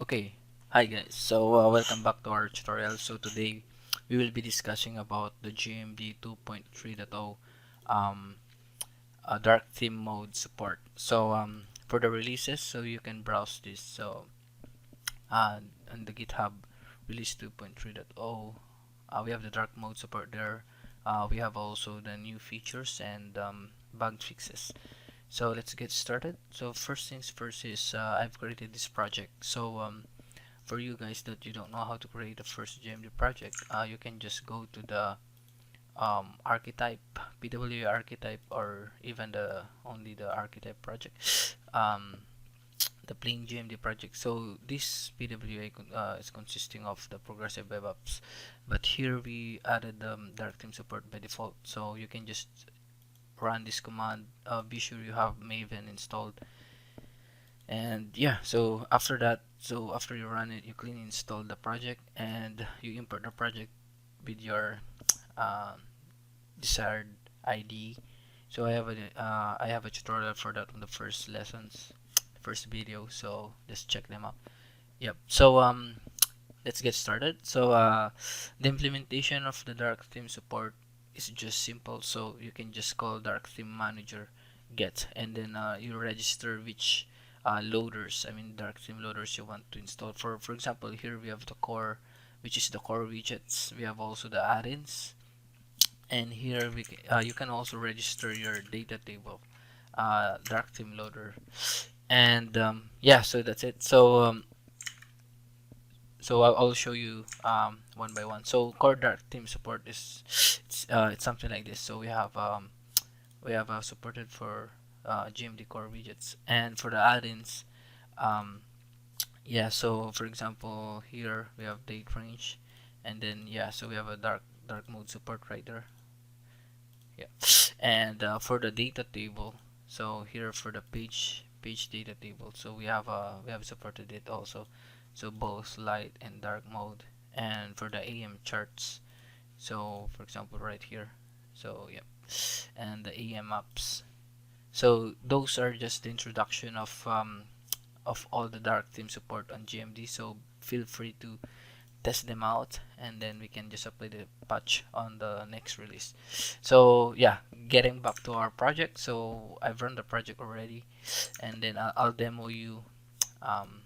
Okay, hi guys. Welcome back to our tutorial. So today we will be discussing about the GMD 2.3.0 um, dark theme mode support. For the releases, so you can browse this. On the GitHub release 2.3.0, we have the dark mode support there. We have also the new features and bug fixes. So let's get started. So first things first is I've created this project. For you guys that you don't know how to create a first GMD project, you can just go to the archetype, PW archetype, or even the only the archetype project, the plain GMD project. So this PWA is consisting of the progressive web apps, but here we added dark theme support by default. So you can just run this command. Be sure you have Maven installed, and yeah, so after that, so after you run it, you clean install the project and you import the project with your uh, desired ID. So I have a tutorial for that on the first lessons, first video, so just check them out. Yep. Let's get started. The implementation of the dark theme support is just simple. So you can just call dark theme manager get, and then you register which loaders, I mean dark theme loaders you want to install. For example, here we have the core, which is the core widgets. We have also the add-ins, and here you can also register your data table, dark theme loader, and yeah, so that's it. I'll show you one by one. So core dark theme support is it's something like this. So we have supported for GMD core widgets, and for the add-ins, um, yeah. So for example, here we have date range, and then yeah, so we have a dark mode support right there. Yeah, and for the data table, so here for the page data table, so we have supported it also, so both light and dark mode. And for the AM charts, so for example right here, so yep, and the AM maps. So those are just the introduction of all the dark theme support on GMD. So feel free to test them out, and then we can just apply the patch on the next release. So yeah, getting back to our project, so I've run the project already, and then I'll demo you um,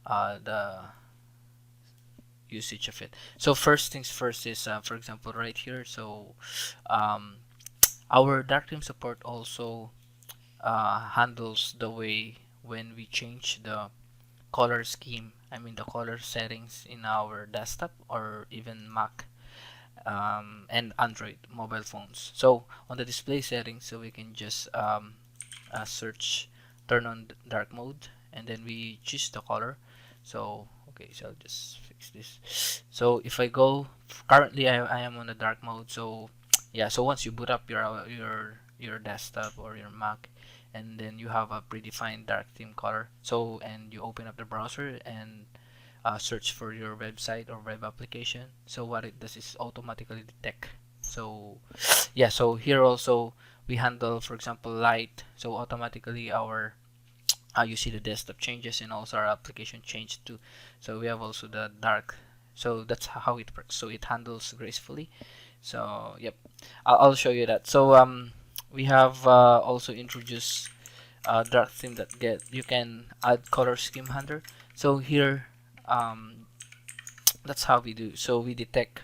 the usage of it. So first things first is for example right here, so um, our dark theme support also handles the way when we change the color scheme, I mean the color settings in our desktop or even Mac and Android mobile phones. So on the display settings, so we can just search turn on dark mode, and then we choose the color. So okay, so I'll just fix this. So if I go, currently I am on the dark mode. So yeah, so once you boot up your desktop or your Mac, and then you have a predefined dark theme color, so and you open up the browser and search for your website or web application, so what it does is automatically detect. So yeah, so here also we handle, for example, light, so automatically our you see the desktop changes and also our application changed too. So we have also the dark, so that's how it works, so it handles gracefully. So yep, I'll show you that. We have also introduced dark theme that get you can add color scheme handler. So here um, that's how we do. So we detect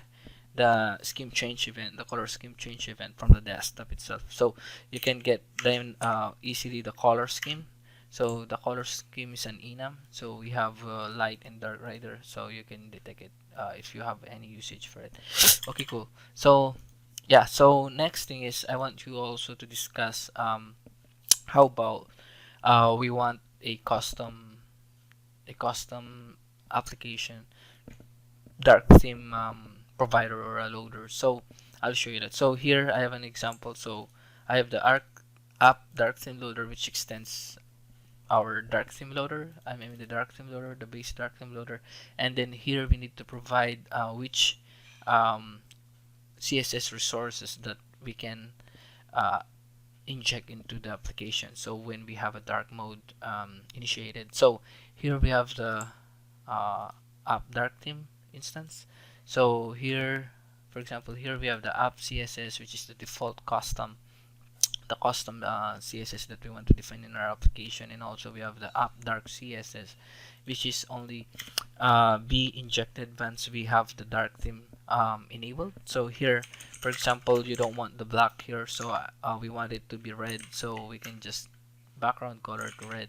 the scheme change event, the color scheme change event from the desktop itself. So you can get then easily the color scheme. So the color scheme is an enum. So we have light and dark right there. So you can detect it if you have any usage for it. Okay, cool. So yeah. So next thing is I want you also to discuss how about we want a custom application dark theme provider or a loader. So I'll show you that. So here I have an example. So I have the arc app dark theme loader, which extends our dark theme loader. I mean the dark theme loader, the base dark theme loader, and then here we need to provide which um, CSS resources that we can uh, inject into the application. So when we have a dark mode initiated, so here we have the app dark theme instance. So here, for example, here we have the app CSS, which is the default custom CSS that we want to define in our application, and also we have the app dark CSS, which is only be injected once we have the dark theme enabled. So here, for example, you don't want the black here, so we want it to be red, so we can just background color to red.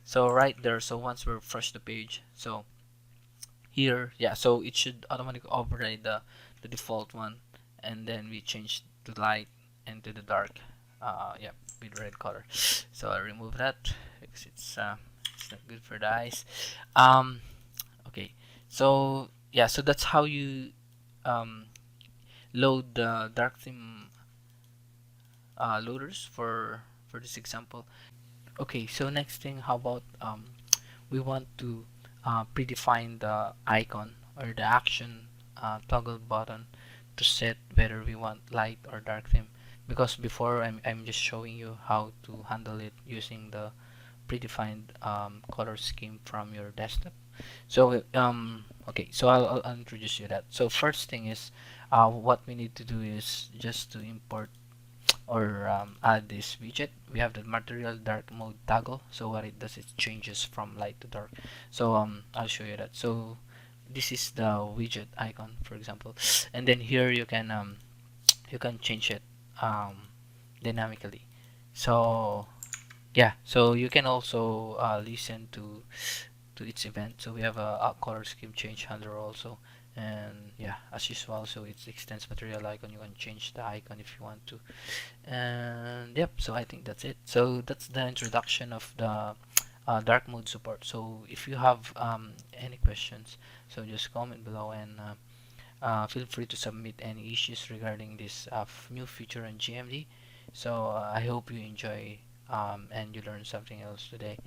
So right there, so once we refresh the page, so here, yeah, so it should automatically override the default one, and then we change the light and to the dark, yeah, with red color. So I remove that because it's not good for the eyes. um okay, so yeah, so that's how you um load the dark theme loaders for this example. Okay, so next thing, how about we want to predefine the icon or the action toggle button to set whether we want light or dark theme, because before I'm just showing you how to handle it using the predefined color scheme from your desktop. So okay, so I'll introduce you that. So first thing is what we need to do is just to import or add this widget. We have the material dark mode toggle. So what it does, it changes from light to dark. So I'll show you that. So this is the widget icon, for example, and then here you can change it dynamically. So yeah, so you can also listen to its event. So we have a color scheme change handler also, and yeah, as usual, so it extends material icon. You can change the icon if you want to, and yep, so I think that's it. So that's the introduction of the dark mode support. So if you have any questions, so just comment below, and feel free to submit any issues regarding this new feature on GMD. So I hope you enjoy and you learned something else today.